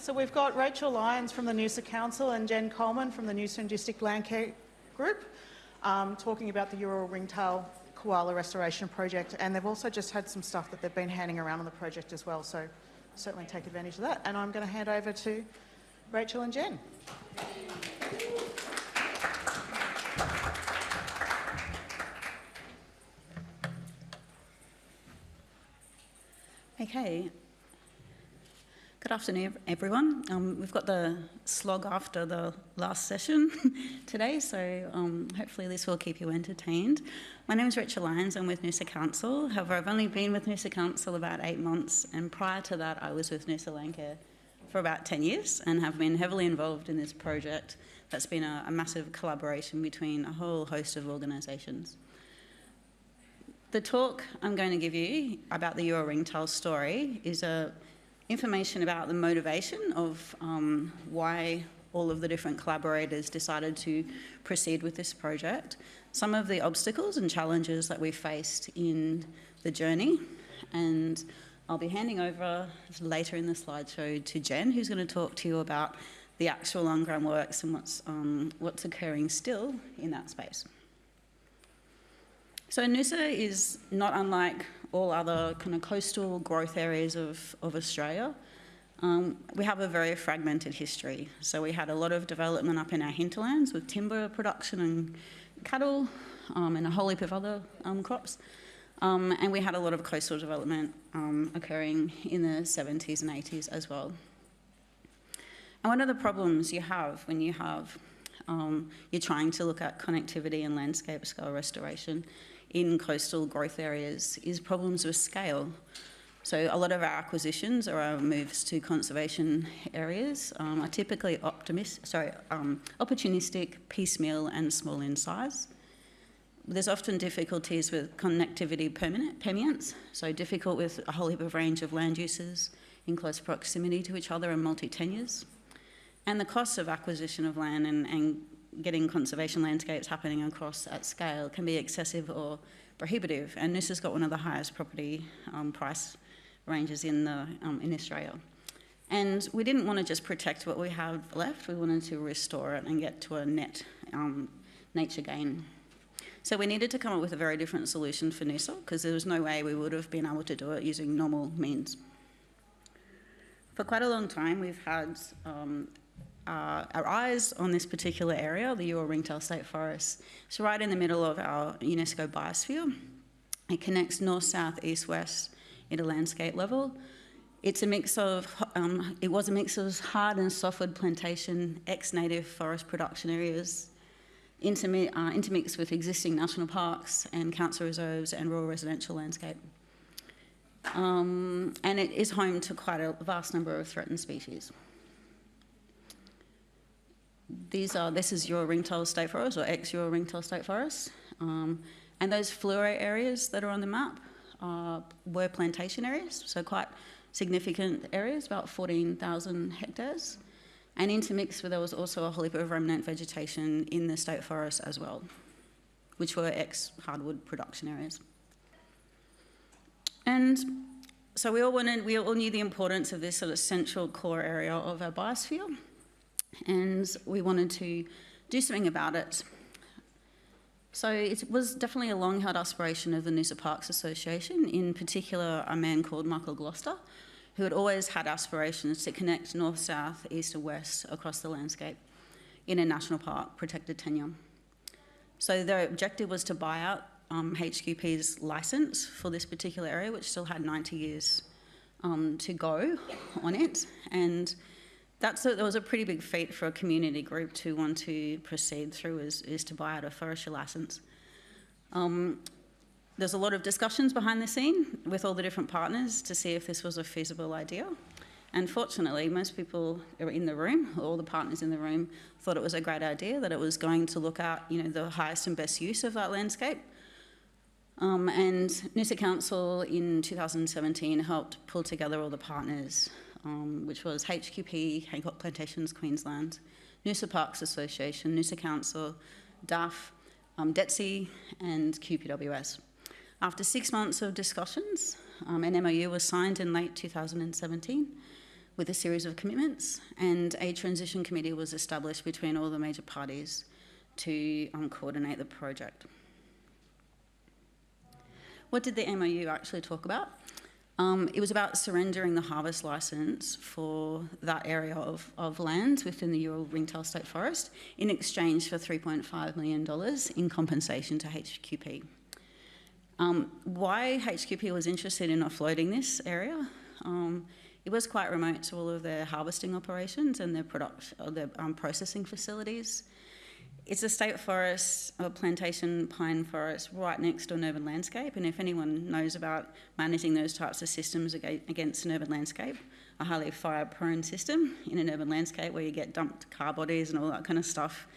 So we've got Rachel Lyons from the Noosa Council and Jen Coleman from the Noosa and District Landcare Group talking about the Yurol Ringtail Koala Restoration Project, and they've also just had some stuff that they've been handing around on the project as well, so certainly take advantage of that. And I'm going to hand over to Rachel and Jen. Okay. Good afternoon, everyone. We've got the slog after the last session today, so hopefully this will keep you entertained. My name is Rachel Lyons. I'm with Noosa Council. However, I've only been with Noosa Council about 8 months, and prior to that I was with Noosa Landcare for about 10 years and have been heavily involved in this project that's been a massive collaboration between a whole host of organisations. The talk I'm going to give you about the Yurol Ringtail story is information about the motivation of why all of the different collaborators decided to proceed with this project, some of the obstacles and challenges that we faced in the journey, and I'll be handing over later in the slideshow to Jen, who's going to talk to you about the actual on-ground works and what's occurring still in that space. So Noosa is not unlike all other kind of coastal growth areas of Australia. We have a very fragmented history. So we had a lot of development up in our hinterlands with timber production and cattle and a whole heap of other crops. And we had a lot of coastal development occurring in the 70s and 80s as well. And one of the problems you have when you're trying to look at connectivity and landscape scale restoration in coastal growth areas is problems with scale. So a lot of our acquisitions or our moves to conservation areas are typically opportunistic, piecemeal and small in size. There's often difficulties with connectivity permeance, so difficult with a whole heap of range of land uses in close proximity to each other and multi-tenures. And the cost of acquisition of land and getting conservation landscapes happening across at scale can be excessive or prohibitive, and Noosa's got one of the highest property price ranges in Australia. And we didn't want to just protect what we have left, we wanted to restore it and get to a net nature gain. So we needed to come up with a very different solution for Noosa, because there was no way we would have been able to do it using normal means. For quite a long time we've had our eyes on this particular area, the Yurol Ringtail State Forest. It's right in the middle of our UNESCO biosphere. It connects north, south, east, west at a landscape level. It's a mix of, it was a mix of hard and softwood plantation, ex-native forest production areas, intermixed with existing national parks and council reserves and rural residential landscape. And it is home to quite a vast number of threatened species. This is Yurol Ringtail State Forest, or ex-Yurol Ringtail State Forest. And those fluoro areas that are on the map were plantation areas, so quite significant areas, about 14,000 hectares. And intermixed with there was also a whole heap of remnant vegetation in the state forest as well, which were ex-hardwood production areas. And so we all knew the importance of this sort of central core area of our biosphere, and we wanted to do something about it. So it was definitely a long-held aspiration of the Noosa Parks Association, in particular a man called Michael Gloucester, who had always had aspirations to connect north, south, east and west across the landscape in a national park protected tenure. So their objective was to buy out HQP's licence for this particular area, which still had 90 years to go on it, and that was a pretty big feat for a community group to want to proceed through, is to buy out a forestry licence. There's a lot of discussions behind the scene with all the different partners to see if this was a feasible idea. And fortunately, most people in the room, all the partners in the room, thought it was a great idea, that it was going to look at, the highest and best use of that landscape. And Noosa Council in 2017 helped pull together all the partners, which was HQP, Hancock Plantations Queensland, Noosa Parks Association, Noosa Council, DAF, DETSI and QPWS. After 6 months of discussions, an MOU was signed in late 2017 with a series of commitments, and a transition committee was established between all the major parties to coordinate the project. What did the MOU actually talk about? It was about surrendering the harvest licence for that area of land within the Yurol Ringtail State Forest in exchange for $3.5 million in compensation to HQP. Why HQP was interested in offloading this area? It was quite remote to all of their harvesting operations and their processing facilities. It's a state forest, a plantation pine forest right next to an urban landscape, and if anyone knows about managing those types of systems against an urban landscape, a highly fire-prone system in an urban landscape where you get dumped car bodies and all that kind of stuff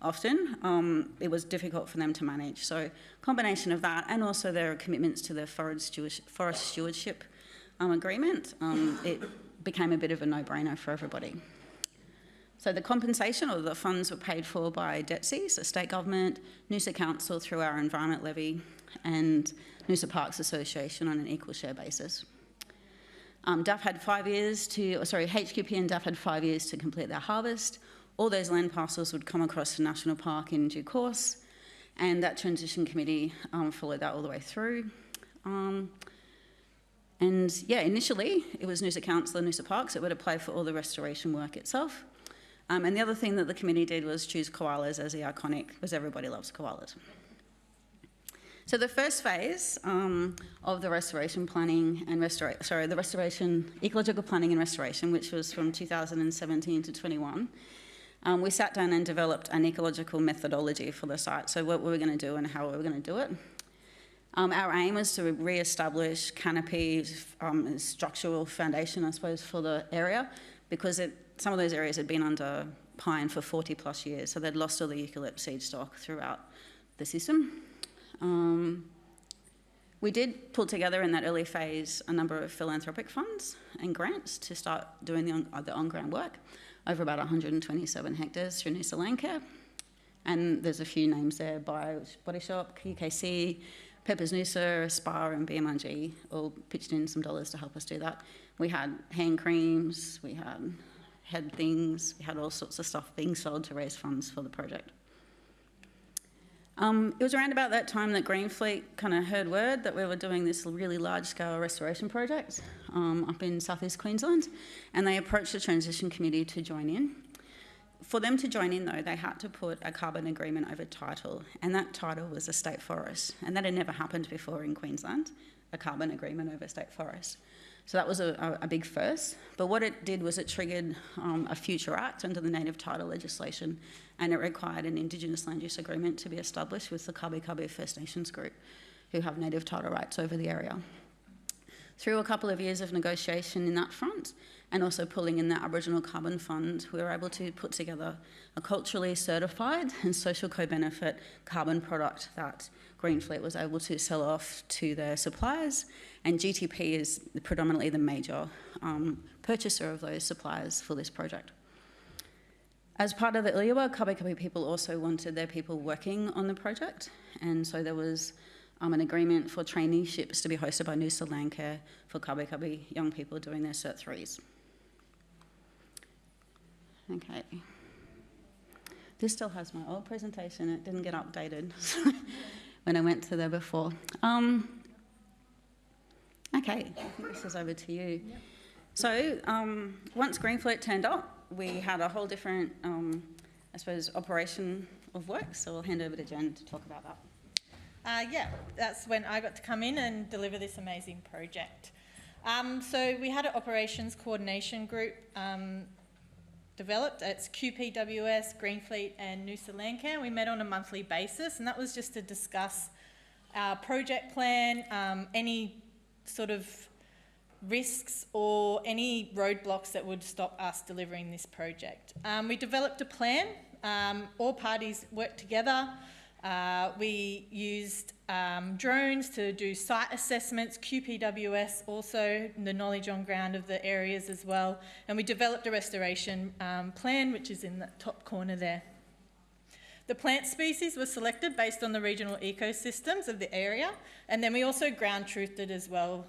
often, it was difficult for them to manage. So combination of that and also their commitments to the forest stewardship agreement, it became a bit of a no-brainer for everybody. So the compensation or the funds were paid for by DETSI, the state government, Noosa Council through our environment levy, and Noosa Parks Association on an equal share basis. HQP and DAF had 5 years to complete their harvest. All those land parcels would come across the national park in due course, and that transition committee followed that all the way through. Initially it was Noosa Council and Noosa Parks that would apply for all the restoration work itself. And the other thing that the committee did was choose koalas as the iconic, because everybody loves koalas. So the first phase of the restoration planning and ecological planning and restoration, which was from 2017 to 21, we sat down and developed an ecological methodology for the site. So what we were going to do and how we were going to do it. Our aim was to re-establish canopies, structural foundation, I suppose, for the area, because some of those areas had been under pine for 40 plus years, so they'd lost all the eucalypt seed stock throughout the system. We did pull together in that early phase a number of philanthropic funds and grants to start doing the on-ground work over about 127 hectares through Noosa Landcare. And there's a few names there: Body Shop, UKC, Peppers Noosa, Spa and BMRG all pitched in some dollars to help us do that. We had hand creams, we had head things, we had all sorts of stuff being sold to raise funds for the project. It was around about that time that Greenfleet kind of heard word that we were doing this really large-scale restoration project up in southeast Queensland, and they approached the transition committee to join in. For them to join in, though, they had to put a carbon agreement over title, and that title was a state forest, and that had never happened before in Queensland, a carbon agreement over state forest. So that was a big first, but what it did was it triggered a future act under the native title legislation, and it required an Indigenous land use agreement to be established with the Kabi Kabi First Nations group, who have native title rights over the area. Through a couple of years of negotiation in that front, and also pulling in the Aboriginal Carbon Fund, we were able to put together a culturally certified and social co-benefit carbon product that Greenfleet was able to sell off to their suppliers, and GTP is predominantly the major purchaser of those suppliers for this project. As part of the Iliawa, Kabi Kabi people also wanted their people working on the project, and so there was an agreement for traineeships to be hosted by Noosa Landcare for Kabi Kabi young people doing their Cert 3s. Okay. This still has my old presentation. It didn't get updated when I went to there before. Okay, I think this is over to you. Yep. So once Greenfleet turned up, we had a whole different, operation of work. So I'll hand over to Jen to talk about that. That's when I got to come in and deliver this amazing project. So we had an operations coordination group developed. It's QPWS, Greenfleet and Noosa Landcare. We met on a monthly basis, and that was just to discuss our project plan, any sort of risks or any roadblocks that would stop us delivering this project. We developed a plan. All parties worked together. We used drones to do site assessments, QPWS also, the knowledge on ground of the areas as well, and we developed a restoration plan, which is in the top corner there. The plant species were selected based on the regional ecosystems of the area, and then we also ground truthed it as well,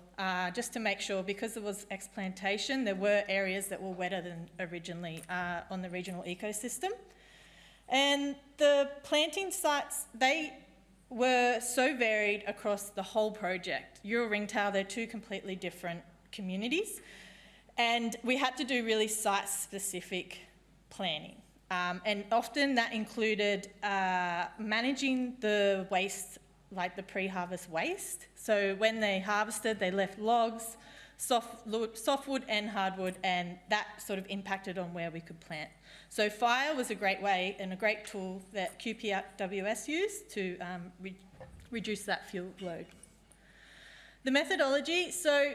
just to make sure, because there was explantation, there were areas that were wetter than originally on the regional ecosystem. And the planting sites, they were so varied across the whole project. Yurol Ringtail, they're two completely different communities, and we had to do really site-specific planning. And often that included managing the waste, like the pre-harvest waste. So when they harvested, they left logs, softwood and hardwood, and that sort of impacted on where we could plant. So fire was a great way and a great tool that QPWS used to reduce that fuel load. The methodology, so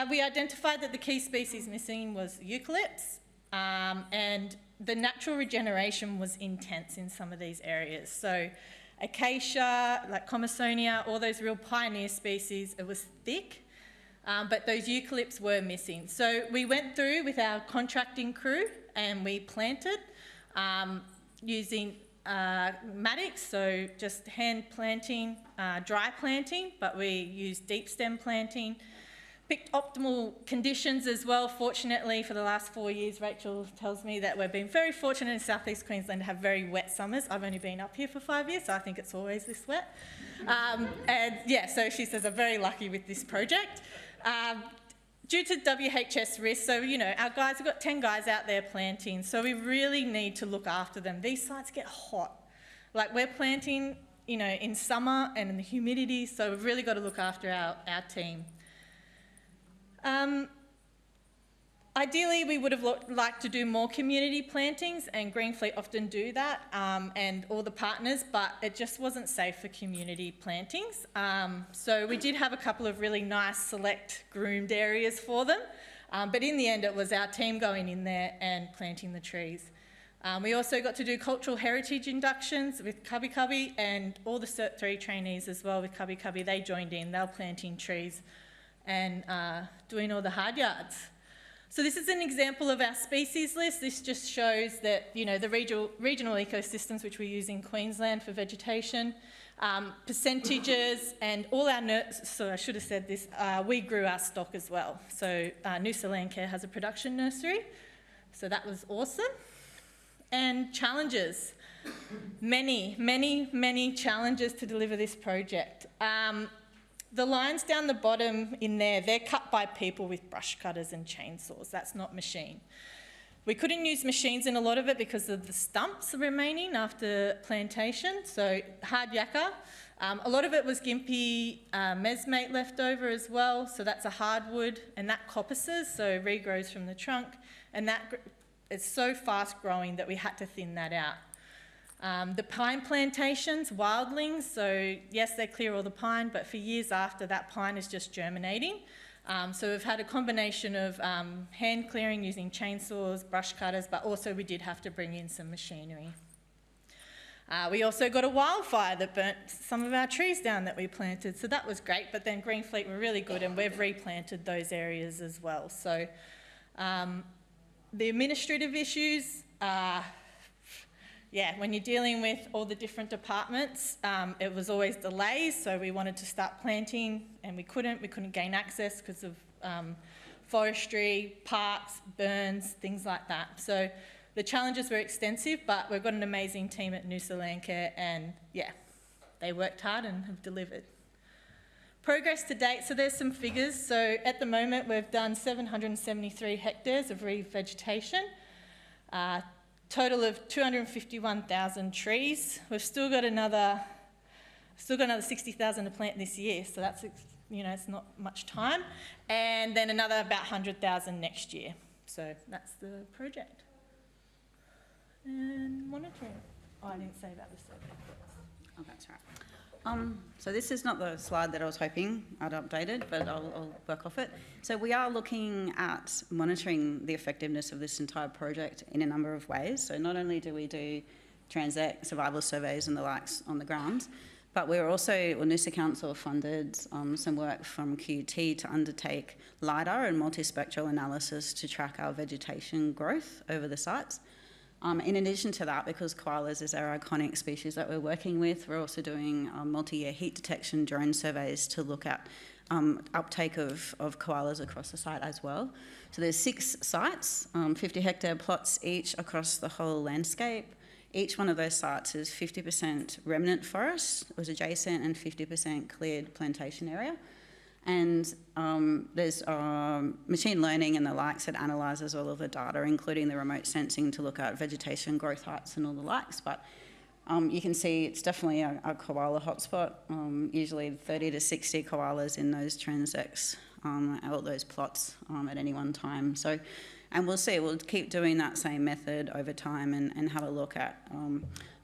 we identified that the key species missing was eucalypts, and the natural regeneration was intense in some of these areas. So acacia, like Commissonia, all those real pioneer species, it was thick, but those eucalypts were missing. So we went through with our contracting crew and we planted using mattocks, so just hand planting, dry planting, but we used deep stem planting. Picked optimal conditions as well. Fortunately, for the last 4 years, Rachel tells me that we've been very fortunate in South East Queensland to have very wet summers. I've only been up here for 5 years, so I think it's always this wet. And yeah, so she says I'm very lucky with this project. Due to WHS risk, so you know, our guys, we've got 10 guys out there planting, so we really need to look after them. These sites get hot. Like we're planting, you know, in summer and in the humidity, so we've really got to look after our team. Ideally, we would have liked to do more community plantings, and Greenfleet often do that, and all the partners, but it just wasn't safe for community plantings. So we did have a couple of really nice, select, groomed areas for them, but in the end, it was our team going in there and planting the trees. We also got to do cultural heritage inductions with Cubby Cubby, and all the Cert 3 trainees as well with Cubby Cubby, they joined in, they were planting trees and doing all the hard yards. So this is an example of our species list. This just shows that, you know, the regional ecosystems which we use in Queensland for vegetation, percentages, and all our so I should have said this, we grew our stock as well. So Noosa Landcare has a production nursery, so that was awesome. And challenges, many challenges to deliver this project. The lines down the bottom in there, they're cut by people with brush cutters and chainsaws. That's not machine. We couldn't use machines in a lot of it because of the stumps remaining after plantation, so hard yakka. A lot of it was Gympie mesmate left over as well, so that's a hardwood, and that coppices, so regrows from the trunk, and that is so fast growing that we had to thin that out. The pine plantations, wildlings, so yes, they clear all the pine, but for years after, that pine is just germinating. So we've had a combination of hand clearing using chainsaws, brush cutters, but also we did have to bring in some machinery. We also got a wildfire that burnt some of our trees down that we planted, so that was great, but then Greenfleet were really good and we've replanted those areas as well. So the administrative issues, yeah, when you're dealing with all the different departments, it was always delays, so we wanted to start planting and we couldn't gain access because of forestry, parks, burns, things like that. So the challenges were extensive, but we've got an amazing team at Noosa Landcare, and yeah, they worked hard and have delivered. Progress to date, so there's some figures. So at the moment, we've done 773 hectares of revegetation, total of 251,000 trees. We've still got another 60,000 to plant this year, so that's, you know, it's not much time. And then another about 100,000 next year. So that's the project. And monitoring. Oh, I didn't say about the survey. Oh, that's right. So this is not the slide that I was hoping I'd updated, but I'll work off it. So we are looking at monitoring the effectiveness of this entire project in a number of ways. So not only do we do transect survival surveys and the likes on the ground, but we're also, Noosa Council funded some work from QT to undertake LiDAR and multispectral analysis to track our vegetation growth over the sites. In addition to that, because koalas is our iconic species that we're working with, we're also doing multi-year heat detection drone surveys to look at uptake of koalas across the site as well. So there's 6 sites, 50-hectare plots each across the whole landscape. Each one of those sites is 50% remnant forest, was adjacent, and 50% cleared plantation area. And there's machine learning and the likes that analyses all of the data, including the remote sensing to look at vegetation growth heights and all the likes. But you can see it's definitely a koala hotspot, usually 30 to 60 koalas in those transects, all those plots at any one time. So, and we'll keep doing that same method over time and have a look at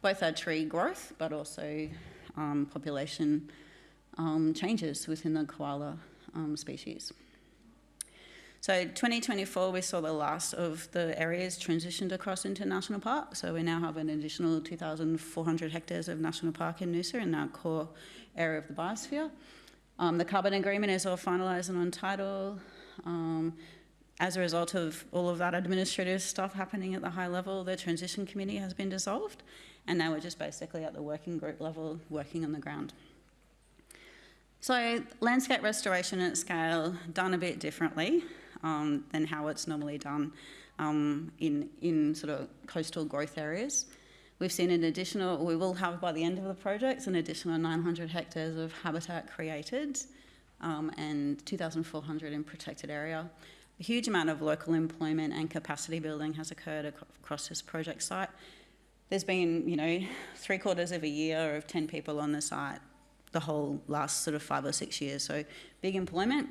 both our tree growth, but also population changes within the koala species. So 2024, we saw the last of the areas transitioned across into national park. So we now have an additional 2,400 hectares of national park in Noosa in our core area of the biosphere. The carbon agreement is all finalised and on title. As a result of all of that administrative stuff happening at the high level, the transition committee has been dissolved, and now we're just basically at the working group level working on the ground. So landscape restoration at scale, done a bit differently than how it's normally done in sort of coastal growth areas. We've seen we will have by the end of the project an additional 900 hectares of habitat created and 2,400 in protected area. A huge amount of local employment and capacity building has occurred across this project site. There's been, 3/4 of a year of 10 people on the site the whole last sort of 5 or 6 years, so big employment.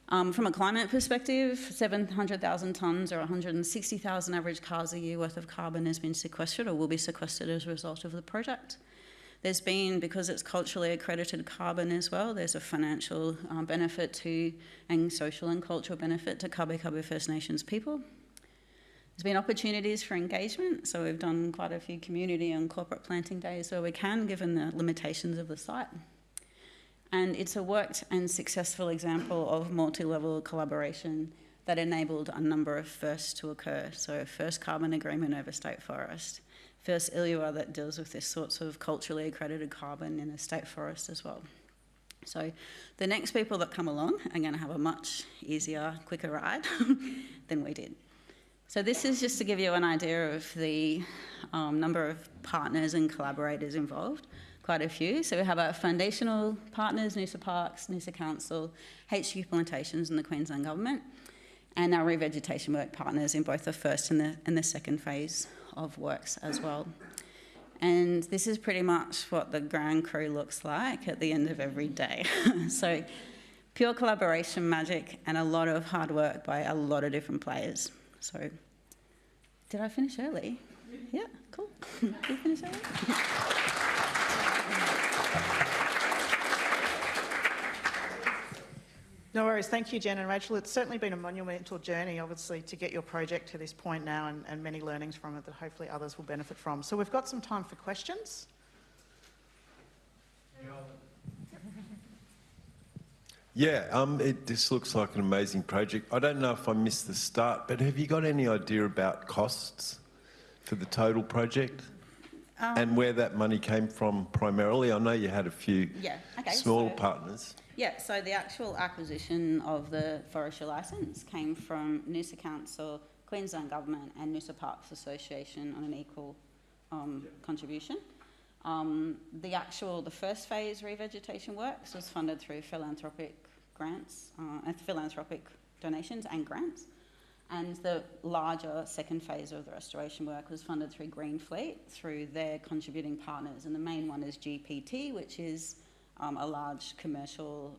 From a climate perspective, 700,000 tonnes or 160,000 average cars a year worth of carbon has been sequestered or will be sequestered as a result of the project. There's been, because it's culturally accredited carbon as well, there's a financial benefit to, and social and cultural benefit to Kabi Kabi First Nations people. There's been opportunities for engagement, so we've done quite a few community and corporate planting days where we can, given the limitations of the site. And it's a worked and successful example of multi-level collaboration that enabled a number of firsts to occur. So first carbon agreement over state forest, first ILUA that deals with this sorts of culturally accredited carbon in a state forest as well. So the next people that come along are going to have a much easier, quicker ride than we did. So this is just to give you an idea of the number of partners and collaborators involved. Quite a few. So we have our foundational partners, Noosa Parks, Noosa Council, HQ Plantations and the Queensland Government, and our revegetation work partners in both the first and the second phase of works as well. And this is pretty much what the ground crew looks like at the end of every day. So pure collaboration magic and a lot of hard work by a lot of different players. So did I finish early? Yeah, cool. Did you finish early? No worries. Thank you, Jen and Rachel. It's certainly been a monumental journey, obviously, to get your project to this point now and many learnings from it that hopefully others will benefit from. So we've got some time for questions. Yeah, this looks like an amazing project. I don't know if I missed the start, but have you got any idea about costs for the total project? And where that money came from primarily? I know you had a few small partners. Yeah, so the actual acquisition of the forestry licence came from Noosa Council, Queensland Government and Noosa Parks Association on an equal contribution. The first phase revegetation works was funded through philanthropic grants, philanthropic donations and grants. And the larger second phase of the restoration work was funded through Green Fleet, through their contributing partners. And the main one is GPT, which is a large commercial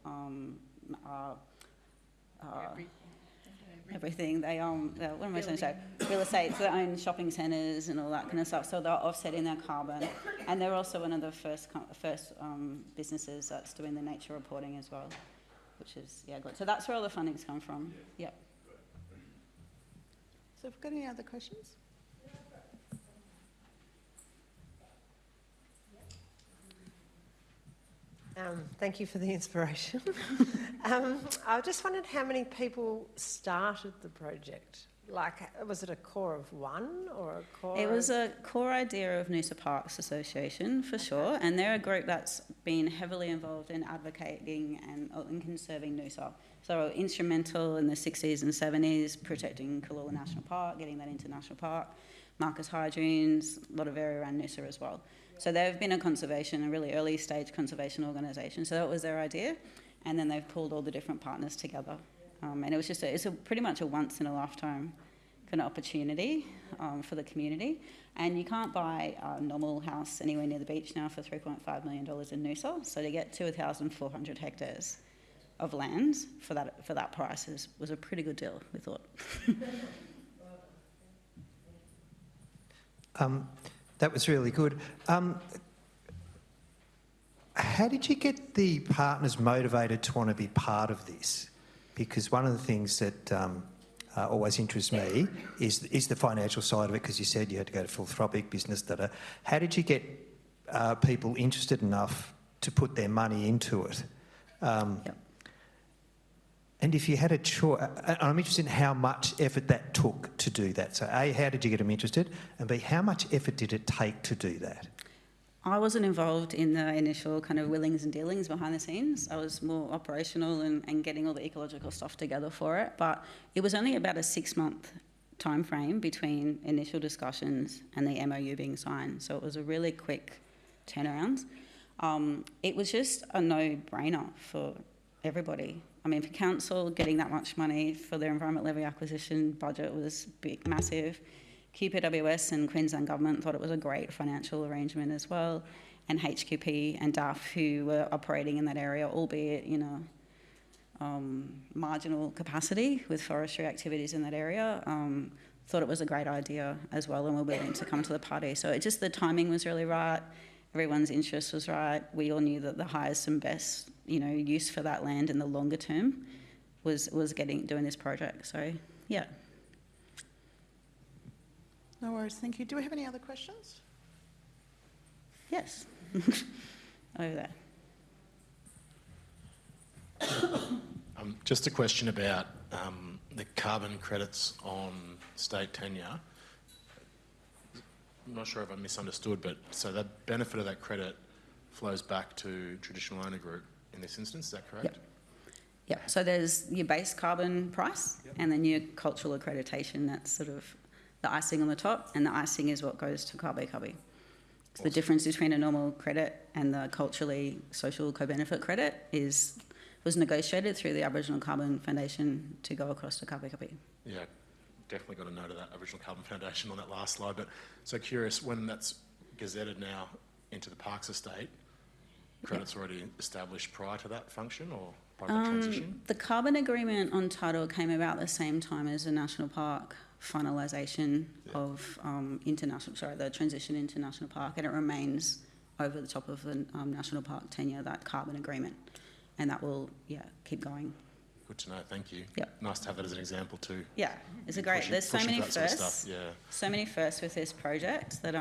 everything. They what am I trying to say? Real estate, so they own shopping centres and all that kind of stuff. So they're offsetting their carbon, and they're also one of the first businesses that's doing the nature reporting as well, which is good. So that's where all the funding's come from. Yep. So have we got any other questions? Thank you for the inspiration. I just wondered how many people started the project. Like, was it a core of one or a core? It was a core idea of Noosa Parks Association, for sure, and they're a group that's been heavily involved in advocating and in conserving Noosa. So instrumental in the 60s and 70s, protecting Koala National Park, getting that into National Park, Marcus High Dunes, a lot of area around Noosa as well. So they've been a really early stage conservation organisation. So that was their idea, and then they've pulled all the different partners together. And it was just it's pretty much a once in a lifetime kind of opportunity for the community. And you can't buy a normal house anywhere near the beach now for $3.5 million in Noosa. So to get 2,400 hectares of land for that price was a pretty good deal, we thought. That was really good. How did you get the partners motivated to want to be part of this? Because one of the things that always interests me is the financial side of it, because you said you had to go to philanthropic business. How did you get people interested enough to put their money into it? Yep. And if you had a choice, I'm interested in how much effort that took to do that. So A, how did you get them interested? And B, how much effort did it take to do that? I wasn't involved in the initial kind of willings and dealings behind the scenes. I was more operational and getting all the ecological stuff together for it. But it was only about a 6-month time frame between initial discussions and the MOU being signed. So it was a really quick turnaround. It was just a no-brainer for everybody. I mean, for council, getting that much money for their environment levy acquisition budget was big, massive. QPWS and Queensland Government thought it was a great financial arrangement as well, and HQP and DAF, who were operating in that area, albeit in a marginal capacity with forestry activities in that area, thought it was a great idea as well and were willing to come to the party. So the timing was really right, everyone's interest was right. We all knew that the highest and best use for that land in the longer term was doing this project. So, yeah. No worries, thank you. Do we have any other questions? Yes. Over there. Just a question about the carbon credits on state tenure. I'm not sure if I misunderstood, but so the benefit of that credit flows back to traditional owner group in this instance, is that correct? Yep. Yep. So there's your base carbon price, and then your cultural accreditation. That's sort of the icing on the top, and the icing is what goes to Kabi. So awesome. The difference between a normal credit and the culturally social co-benefit credit was negotiated through the Aboriginal Carbon Foundation to go across to Kabi. Yeah, definitely got a note of that Aboriginal Carbon Foundation on that last slide. But so curious, when that's gazetted now into the Parks estate, credits already established prior to that function or prior to the transition? The carbon agreement on title came about the same time as the national park finalisation of the transition into national park, and it remains over the top of the national park tenure, that carbon agreement, and that will keep going. Good to know, thank you. Yep. Nice to have that as an example too. Yeah, it's a great, there's so many firsts, Sort of so many firsts with this project that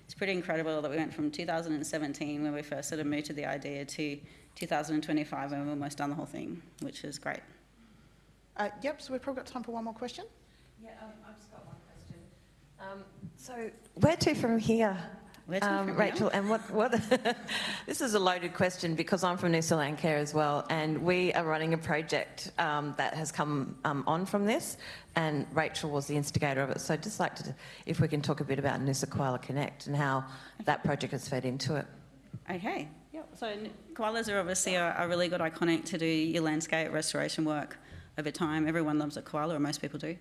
it's pretty incredible that we went from 2017 when we first sort of mooted the idea to 2025 when we're almost done the whole thing, which is great. Yep, so we've probably got time for one more question. Yeah, I've just got one question. So where to from here? Rachel, and what this is a loaded question because I'm from Noosa Landcare as well, and we are running a project that has come on from this, and Rachel was the instigator of it. So I'd just like to, if we can talk a bit about Noosa Koala Connect and how that project has fed into it. Okay, yeah. So koalas are obviously a really good iconic to do your landscape restoration work over time. Everyone loves a koala, or most people do.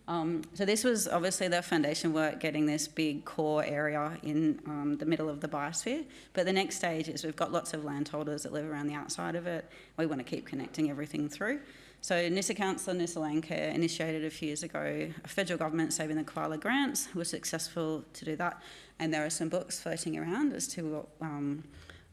So this was obviously the foundation work, getting this big core area in the middle of the biosphere. But the next stage is we've got lots of landholders that live around the outside of it. We want to keep connecting everything through. So Noosa Council and Noosa Landcare initiated a few years ago a federal government saving the koala grants. Was successful to do that. And there are some books floating around as to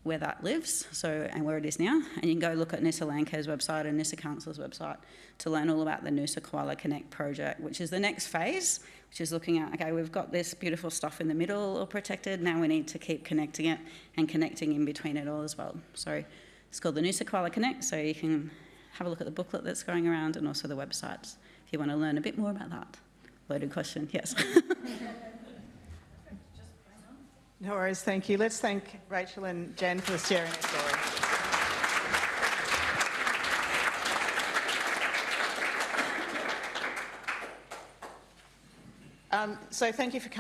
where that lives, and where it is now. And you can go look at Noosa Landcare's website and Noosa Council's website to learn all about the Noosa Koala Connect project, which is the next phase, which is looking at, okay, we've got this beautiful stuff in the middle all protected, now we need to keep connecting it and connecting in between it all as well. So it's called the Noosa Koala Connect, so you can have a look at the booklet that's going around and also the websites if you want to learn a bit more about that. Loaded question, yes. No worries, thank you. Let's thank Rachel and Jen for sharing their story. So thank you for coming.